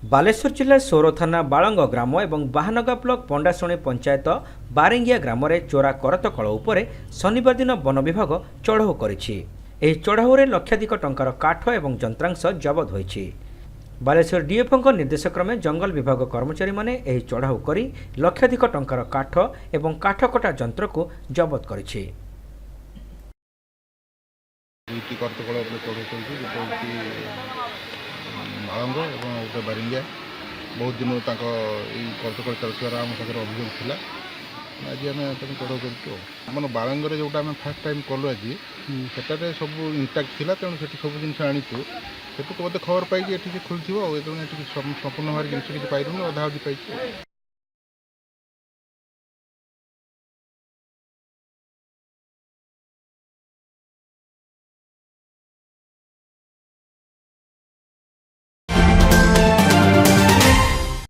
बालेश्वर जिला सौर थाना बालंग ग्राम और बाहानगा ब्लॉक पंडाशुणी पंचायत बारेंगिया ग्राम में चोरा करतकल उपरे शनिवार दिन वन विभाग चढ़ाऊ करिछि। एही चढ़ाऊ लक्षाधिक टंकार काठ और जंत्रांश जबत होइछि। बालेश्वर डीएफओ निर्देशक्रमे जंगल विभाग कर्मचारी माने एही चढ़ाऊ करी लक्षाधिक टंकार काठ और काठ कटा यंत्र को जबत करिछि। आलंग और गोटे बारिंगिया बहुत दिन करतकल चलुवार आम पाखे अभियोग था। आज आम चढ़ाऊ कर बालंगे जोटा आम फास्ट टाइम कलु आज से सब इंटाक्ट था। तेणु से सब जिन आनीचु से मत खबर पाई खोलती संपूर्ण भाव जिन किसी पाइलुनि अधा अधी पाई।